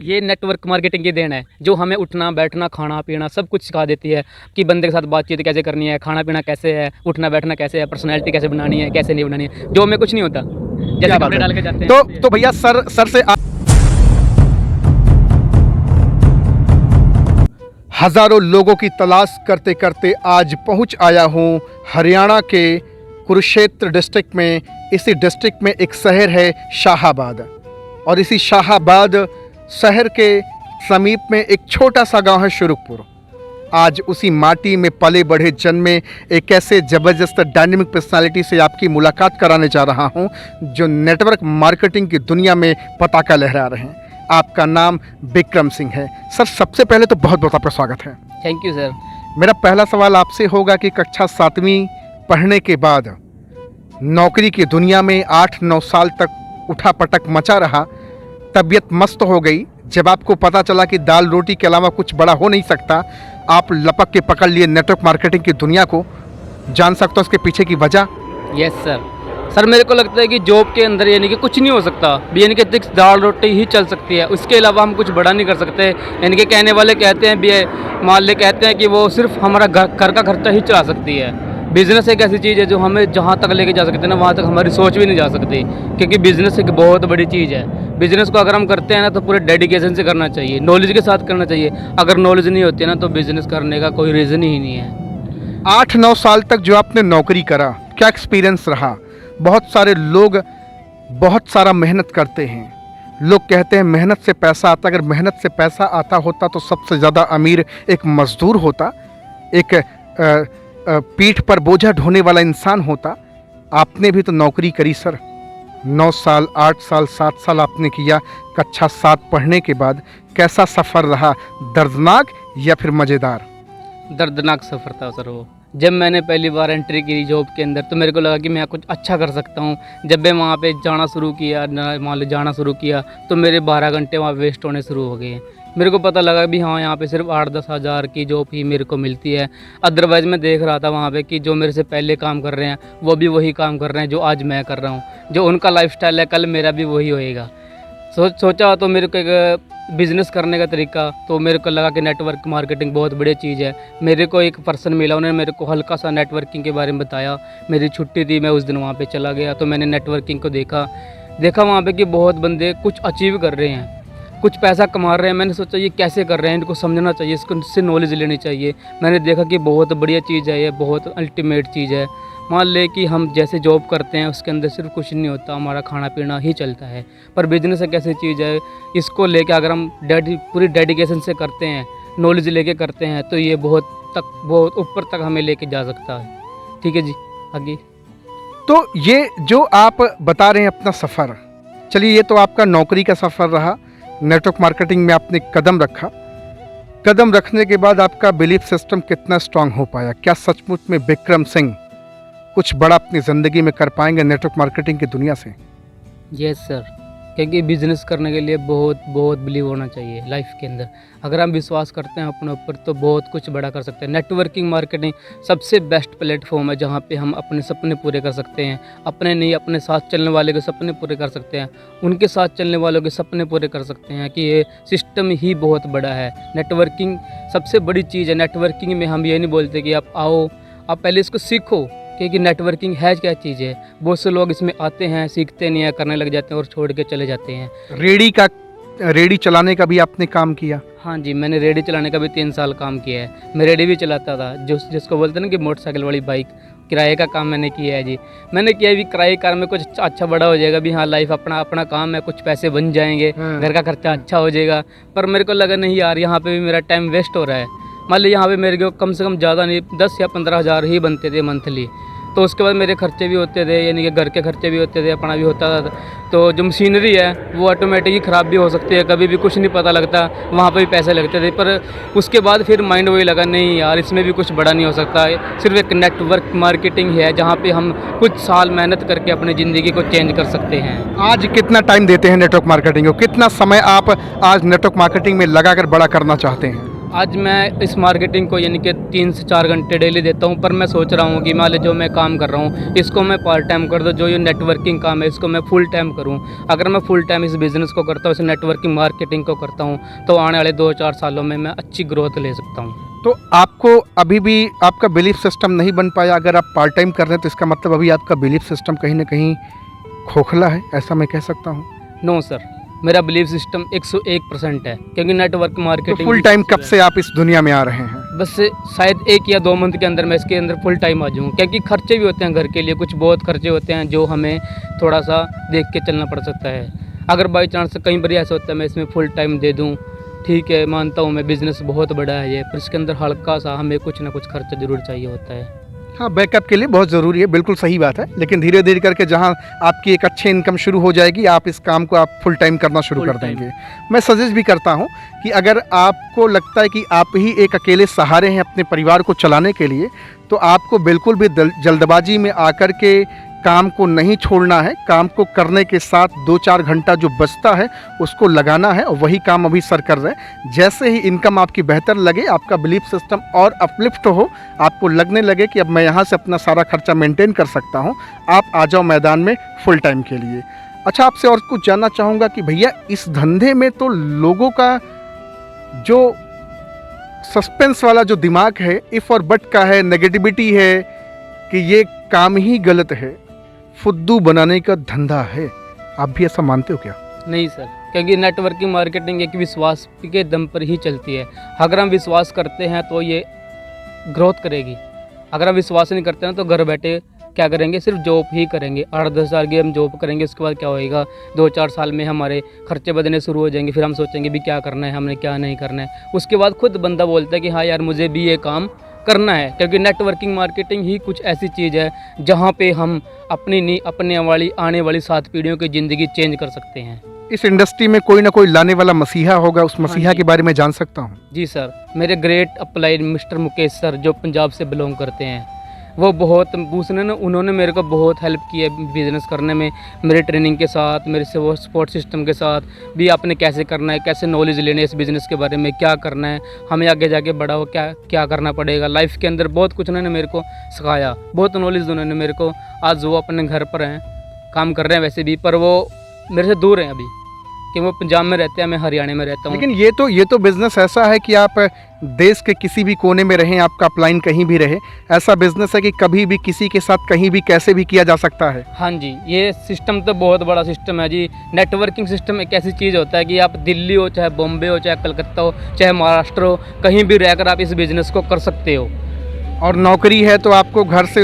ये network marketing की then है, जो हमें उठना बैठना खाना पीना सब कुछ सिखा देती है कि बंदे के साथ बातचीत कैसे करनी है, खाना पीना कैसे है, उठना बैठना कैसे है, पर्सनैलिटी कैसे बनानी है, कैसे नहीं बनानी है, जो हमें कुछ नहीं होता, जैसे क्या बात कपड़े है। डाल के जाते हैं। तो भैया सर से हजारों लोगों की तलाश करते करते आज पहुंच आया हूं हरियाणा के कुरुक्षेत्र डिस्ट्रिक्ट में। इसी डिस्ट्रिक्ट में एक शहर है शाहाबाद, और इसी शाहाबाद शहर के समीप में एक छोटा सा गांव है शुरुकपुर। आज उसी माटी में पले बढ़े जन्मे एक ऐसे ज़बरदस्त डायनेमिक पर्सनालिटी से आपकी मुलाकात कराने जा रहा हूं, जो नेटवर्क मार्केटिंग की दुनिया में पताका लहरा रहे हैं। आपका नाम विक्रम सिंह है। सर, सबसे पहले तो बहुत बहुत आपका स्वागत है। Thank you sir. मेरा पहला सवाल आपसे होगा कि कक्षा 7वीं पढ़ने के बाद नौकरी की दुनिया में 8-9 साल तक उठा पटक मचा रहा, तबीयत मस्त हो गई जब आपको पता चला कि दाल रोटी के अलावा कुछ बड़ा हो नहीं सकता, आप लपक के पकड़ लिए नेटवर्क मार्केटिंग की दुनिया को। जान सकता हूं उसके पीछे की वजह? यस सर, मेरे को लगता है कि जॉब के अंदर यानी कि कुछ नहीं हो सकता, यानी कि दाल रोटी ही चल सकती है, उसके अलावा हम कुछ बड़ा नहीं कर सकते। यानी कि कहने वाले कहते हैं भी, माले कहते हैं कि वो सिर्फ हमारा घर का खर्चा ही चला सकती है। बिज़नेस एक ऐसी चीज़ है जो हमें जहाँ तक लेके जा सकते हैं ना, वहाँ तक हमारी सोच भी नहीं जा सकती, क्योंकि बिज़नेस एक बहुत बड़ी चीज़ है। बिज़नेस को अगर हम करते हैं ना तो पूरे डेडिकेशन से करना चाहिए, नॉलेज के साथ करना चाहिए। अगर नॉलेज नहीं होती है ना तो बिज़नेस करने का कोई रीज़न ही नहीं है। 8-9 साल तक जो आपने नौकरी करा, क्या एक्सपीरियंस रहा? बहुत सारे लोग बहुत सारा मेहनत करते हैं। लोग कहते हैं मेहनत से पैसा आता। अगर मेहनत से पैसा आता होता तो सबसे ज़्यादा अमीर एक मज़दूर होता, एक पीठ पर बोझा ढोने वाला इंसान होता। आपने भी तो नौकरी करी सर, 9 साल 8 साल 7 साल आपने किया। कक्षा 7 पढ़ने के बाद कैसा सफ़र रहा? दर्दनाक या फिर मज़ेदार? दर्दनाक सफ़र था सर वो। जब मैंने पहली बार एंट्री की जॉब के अंदर तो मेरे को लगा कि मैं कुछ अच्छा कर सकता हूँ। जब मैं वहाँ पे जाना शुरू किया, मान लो जाना शुरू किया, तो मेरे 12 घंटे वहाँ वेस्ट होने शुरू हो गए। मेरे को पता लगा भी हाँ, यहाँ पे सिर्फ 8-10 हज़ार की जॉब ही मेरे को मिलती है। अदरवाइज़ मैं देख रहा था वहाँ पे कि जो मेरे से पहले काम कर रहे हैं वो भी वही काम कर रहे हैं जो आज मैं कर रहा हूँ। जो उनका लाइफस्टाइल है कल मेरा भी वही होएगा। सोचा तो मेरे को एक बिज़नेस करने का तरीका, तो मेरे को लगा कि नेटवर्क मार्केटिंग बहुत बड़ी चीज़ है। मेरे को एक पर्सन मिला, उन्होंने मेरे को हल्का सा नेटवर्किंग के बारे में बताया। मेरी छुट्टी थी, मैं उस दिन वहाँ पे चला गया, तो मैंने नेटवर्किंग को देखा वहाँ पे कि बहुत बंदे कुछ अचीव कर रहे हैं, कुछ पैसा कमा रहे हैं। मैंने सोचा ये कैसे कर रहे हैं, इनको समझना चाहिए, इससे नॉलेज लेनी चाहिए। मैंने देखा कि बहुत बढ़िया चीज़ है, ये बहुत अल्टीमेट चीज़ है। मान ले कि हम जैसे जॉब करते हैं उसके अंदर सिर्फ कुछ नहीं होता, हमारा खाना पीना ही चलता है। पर बिजनेस एक ऐसी चीज़ है, इसको लेके अगर हम पूरी डेडिकेशन से करते हैं, नॉलेज लेके करते हैं, तो ये बहुत ऊपर तक हमें लेके जा सकता है। ठीक है जी, आगे। तो ये जो आप बता रहे हैं अपना सफ़र, चलिए ये तो आपका नौकरी का सफ़र रहा। नेटवर्क मार्केटिंग में आपने कदम रखा, कदम रखने के बाद आपका बिलीफ सिस्टम कितना स्ट्रांग हो पाया? क्या सचमुच में विक्रम सिंह कुछ बड़ा अपनी ज़िंदगी में कर पाएंगे नेटवर्क मार्केटिंग की दुनिया से? यस सर, क्योंकि बिज़नेस करने के लिए बहुत बिलीव होना चाहिए लाइफ के अंदर। अगर हम विश्वास करते हैं अपने ऊपर तो बहुत कुछ बड़ा कर सकते हैं। नेटवर्किंग मार्केटिंग सबसे बेस्ट प्लेटफॉर्म है जहाँ पे हम अपने सपने पूरे कर सकते हैं। अपने नहीं, अपने साथ चलने वाले के सपने पूरे कर सकते हैं, उनके साथ चलने वालों के सपने पूरे कर सकते हैं। कि ये सिस्टम ही बहुत बड़ा है। नेटवर्किंग सबसे बड़ी चीज़ है। नेटवर्किंग में हम ये नहीं बोलते कि आप आओ, आप पहले इसको सीखो कि नेटवर्किंग है क्या चीज़ है। बहुत से लोग इसमें आते हैं, सीखते नहीं हैं, करने लग जाते हैं और छोड़ के चले जाते हैं। रेडी चलाने का भी आपने काम किया? हाँ जी, मैंने रेडी चलाने का भी 3 साल काम किया है। मैं रेडी भी चलाता था, जिसको बोलते हैं ना कि मोटरसाइकिल वाली बाइक, किराए का काम मैंने किया है जी। मैंने किया भी किराए कार में कुछ अच्छा बड़ा हो जाएगा भी, हाँ लाइफ अपना काम है, कुछ पैसे बन जाएंगे, घर का खर्चा अच्छा हो जाएगा। पर मेरे को लगा नहीं यार, यहाँ पे भी मेरा टाइम वेस्ट हो रहा है। मान ली यहाँ पे मेरे को कम से कम ज़्यादा नहीं 10 या 15 हज़ार ही बनते थे मंथली। तो उसके बाद मेरे खर्चे भी होते थे, यानी कि घर के खर्चे भी होते थे, अपना भी होता था। तो जो मशीनरी है वो ऑटोमेटिक ही ख़राब भी हो सकती है, कभी भी कुछ नहीं पता लगता, वहाँ पे भी पैसे लगते थे। पर उसके बाद फिर माइंड वही लगा नहीं यार, इसमें भी कुछ बड़ा नहीं हो सकता है। सिर्फ एक नेटवर्क मार्केटिंग है जहाँ पे हम कुछ साल मेहनत करके अपनी ज़िंदगी को चेंज कर सकते हैं। आज कितना टाइम देते हैं नेटवर्क मार्केटिंग को? कितना समय आप आज नेटवर्क मार्केटिंग में लगाकर बड़ा करना चाहते हैं? आज मैं इस मार्केटिंग को यानी कि 3 से 4 घंटे डेली देता हूँ, पर मैं सोच रहा हूँ कि मान लो जो मैं काम कर रहा हूँ इसको मैं पार्ट टाइम कर दूँ, जो ये नेटवर्किंग काम है इसको मैं फुल टाइम करूँ। अगर मैं फुल टाइम इस बिज़नेस को करता हूँ, इस नेटवर्किंग मार्केटिंग को करता हूँ, तो आने वाले 2-4 सालों में मैं अच्छी ग्रोथ ले सकता हूँ। तो आपको अभी भी आपका बिलीफ सिस्टम नहीं बन पाया, अगर आप पार्ट टाइम कर रहे हैं तो इसका मतलब अभी आपका बिलीफ सिस्टम कहीं ना कहीं खोखला है, ऐसा मैं कह सकता हूँ? नो सर, मेरा बिलीव सिस्टम 101% है, क्योंकि नेटवर्क तो मार्केटिंग फुल टाइम कब से आप इस दुनिया में आ रहे हैं? बस शायद 1 या 2 मंथ के अंदर मैं इसके अंदर फुल टाइम आ जाऊँ, क्योंकि खर्चे भी होते हैं घर के लिए, कुछ बहुत खर्चे होते हैं जो हमें थोड़ा सा देख के चलना पड़ सकता है। अगर बाई चांस कई बार ऐसा होता है मैं इसमें फुल टाइम दे दूँ, ठीक है मानता हूँ मैं बिज़नेस बहुत बड़ा है ये, पर इसके अंदर हल्का सा हमें कुछ ना कुछ खर्चा ज़रूर चाहिए होता है। हाँ, बैकअप के लिए बहुत ज़रूरी है, बिल्कुल सही बात है। लेकिन धीरे धीरे करके जहाँ आपकी एक अच्छी इनकम शुरू हो जाएगी, आप इस काम को आप फुल टाइम करना शुरू कर देंगे। मैं सजेस्ट भी करता हूँ कि अगर आपको लगता है कि आप ही एक अकेले सहारे हैं अपने परिवार को चलाने के लिए, तो आपको बिल्कुल भी जल्दबाजी में आकर के काम को नहीं छोड़ना है। काम को करने के साथ 2-4 घंटा जो बचता है उसको लगाना है, और वही काम अभी सर कर रहे हैं। जैसे ही इनकम आपकी बेहतर लगे, आपका बिलीफ सिस्टम और अपलिफ्ट हो, आपको लगने लगे कि अब मैं यहाँ से अपना सारा खर्चा मेंटेन कर सकता हूँ, आप आ जाओ मैदान में फुल टाइम के लिए। अच्छा, आपसे और कुछ जानना चाहूँगा कि भैया इस धंधे में तो लोगों का जो सस्पेंस वाला जो दिमाग है, इफ़ और बट का है, नेगेटिविटी है कि ये काम ही गलत है, फुद्दू बनाने का धंधा है, आप भी ऐसा मानते हो क्या? नहीं सर, क्योंकि नेटवर्किंग मार्केटिंग एक विश्वास के दम पर ही चलती है। अगर हम विश्वास करते हैं तो ये ग्रोथ करेगी, अगर हम विश्वास नहीं करते हैं तो घर बैठे क्या करेंगे, सिर्फ जॉब ही करेंगे। 8-10 साल की हम जॉब करेंगे, उसके बाद क्या होएगा, 2-4 साल में हमारे खर्चे बढ़ने शुरू हो जाएंगे, फिर हम सोचेंगे भी क्या करना है, हमने क्या नहीं करना है। उसके बाद खुद बंदा बोलता है कि हाँ यार मुझे भी ये काम करना है, क्योंकि नेटवर्किंग मार्केटिंग ही कुछ ऐसी चीज़ है जहाँ पे हम अपनी नहीं अपने वाली आने वाली 7 पीढ़ियों की ज़िंदगी चेंज कर सकते हैं। इस इंडस्ट्री में कोई ना कोई लाने वाला मसीहा होगा, उस मसीहा जी। के बारे में जान सकता हूँ? जी सर, मेरे great applied mister Mukesh sir जो पंजाब से बिलोंग करते हैं, वो बहुत उन्होंने मेरे को बहुत हेल्प की है बिज़नेस करने में, मेरे ट्रेनिंग के साथ, मेरे से वो सपोर्ट सिस्टम के साथ भी। आपने कैसे करना है, कैसे नॉलेज लेने इस बिज़नेस के बारे में, क्या करना है, हमें आगे जाके बड़ा हो क्या क्या करना पड़ेगा लाइफ के अंदर, बहुत कुछ उन्होंने मेरे को सिखाया, बहुत नॉलेज उन्होंने मेरे को। आज वो अपने घर पर हैं, काम कर रहे हैं वैसे भी, पर वो मेरे से दूर हैं अभी, कि वो पंजाब में रहते हैं, मैं हरियाणा में रहता हूँ। लेकिन ये तो बिजनेस ऐसा है कि आप देश के किसी भी कोने में रहें, आपका अपलाइन कहीं भी रहे, ऐसा बिजनेस है कि कभी भी किसी के साथ कहीं भी कैसे भी किया जा सकता है। हाँ जी, ये सिस्टम तो बहुत बड़ा सिस्टम है जी। नेटवर्किंग सिस्टम एक ऐसी चीज़ होता है कि आप दिल्ली हो, चाहे बॉम्बे हो, चाहे कलकत्ता हो, चाहे महाराष्ट्र हो, कहीं भी रहकर आप इस बिज़नेस को कर सकते हो। और नौकरी है तो आपको घर से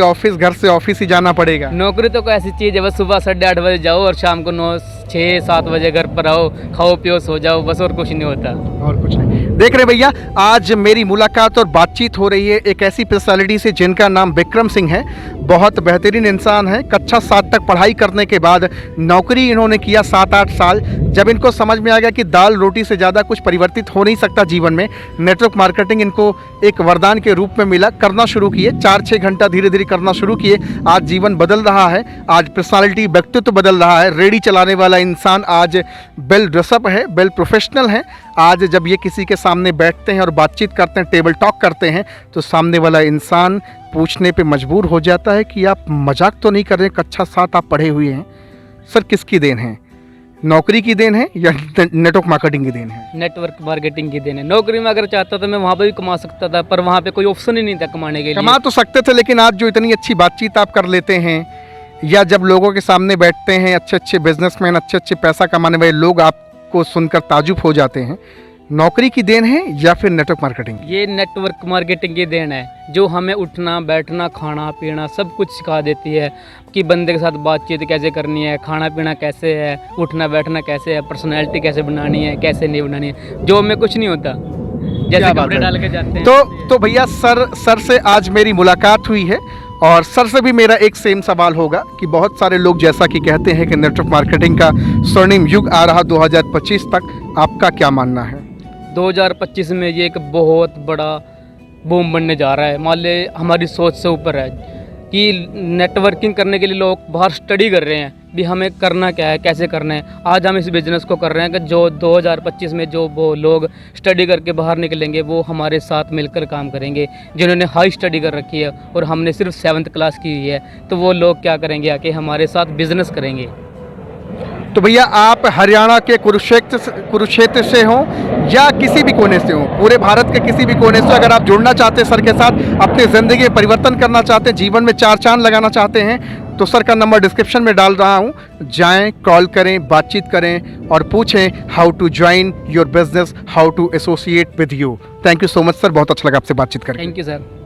ऑफिस ही जाना पड़ेगा। नौकरी तो कोई ऐसी चीज़ है, बस सुबह 8:30 बजे जाओ और शाम को 9-6-7 बजे घर पर आओ, खाओ पियो सो जाओ, बस और कुछ नहीं होता। और कुछ नहीं। देख रहे भैया, आज मेरी मुलाकात और बातचीत हो रही है एक ऐसी पर्सनालिटी से जिनका नाम विक्रम सिंह है। बहुत बेहतरीन इंसान है। कक्षा 7 तक पढ़ाई करने के बाद नौकरी इन्होंने किया 7-8 साल। जब इनको समझ में आ गया कि दाल रोटी से ज़्यादा कुछ परिवर्तित हो नहीं सकता जीवन में, नेटवर्क मार्केटिंग इनको एक वरदान के रूप में मिला। करना शुरू किए, 4-6 घंटा धीरे धीरे करना शुरू किए। आज जीवन बदल रहा है, आज पर्सनालिटी व्यक्तित्व बदल रहा है। रेडी चलाने वाला इंसान आज वेल ड्रेसअप है, वेल प्रोफेशनल है। आज जब ये किसी के सामने बैठते हैं और बातचीत करते हैं, टेबल टॉक करते हैं, तो सामने वाला इंसान पूछने पे मजबूर हो जाता है कि आप मजाक तो नहीं कर रहे, कक्षा 7 आप पढ़े हुए हैं। सर, किसकी देन है? नौकरी की देन है या नेटवर्क मार्केटिंग की देन है? नेटवर्क मार्केटिंग की देन है। नौकरी में अगर चाहता तो मैं वहाँ पे भी कमा सकता था, पर वहाँ पे कोई ऑप्शन ही नहीं था कमाने के लिए। कमा तो सकते थे, लेकिन आज जो इतनी अच्छी बातचीत आप कर लेते हैं, या जब लोगों के सामने बैठते हैं, अच्छे अच्छे बिजनेसमैन, अच्छे अच्छे पैसा कमाने वाले लोग आपको सुनकर ताजुब हो जाते हैं। नौकरी की देन है या फिर नेटवर्क मार्केटिंग? ये नेटवर्क मार्केटिंग की देन है, जो हमें उठना बैठना खाना पीना सब कुछ सिखा देती है कि बंदे के साथ बातचीत कैसे करनी है, खाना पीना कैसे है, उठना बैठना कैसे है, पर्सनैलिटी कैसे बनानी है, कैसे नहीं बनानी है। जॉब में कुछ नहीं होता, जैसे कपड़े डाल के जाते हैं। तो भैया सर से आज मेरी मुलाकात हुई है, और सर से भी मेरा एक सेम सवाल होगा कि बहुत सारे लोग जैसा कि कहते हैं कि नेटवर्क मार्केटिंग का स्वर्णिम युग आ रहा 2025 तक, आपका क्या मानना है? 2025 में ये एक बहुत बड़ा बूम बनने जा रहा है। मान ले हमारी सोच से ऊपर है। कि नेटवर्किंग करने के लिए लोग बाहर स्टडी कर रहे हैं भी हमें करना क्या है, कैसे करना है। आज हम इस बिज़नेस को कर रहे हैं कि जो 2025 में जो वो लोग स्टडी करके बाहर निकलेंगे वो हमारे साथ मिलकर काम करेंगे। जिन्होंने हाई स्टडी कर रखी है और हमने सिर्फ 7th क्लास की हुई है, तो वो लोग क्या करेंगे, आके हमारे साथ बिज़नेस करेंगे। तो भैया आप हरियाणा के कुरुक्षेत्र से हों या किसी भी कोने से हों, पूरे भारत के किसी भी कोने से अगर आप जुड़ना चाहते हैं सर के साथ, अपनी ज़िंदगी में परिवर्तन करना चाहते हैं, जीवन में 4 चांद लगाना चाहते हैं, तो सर का नंबर डिस्क्रिप्शन में डाल रहा हूं, जाएं, कॉल करें, बातचीत करें और पूछें how to join your business, how to associate with you. Thank you so much sir, बहुत अच्छा लगा आपसे बातचीत करके। Thank you sir.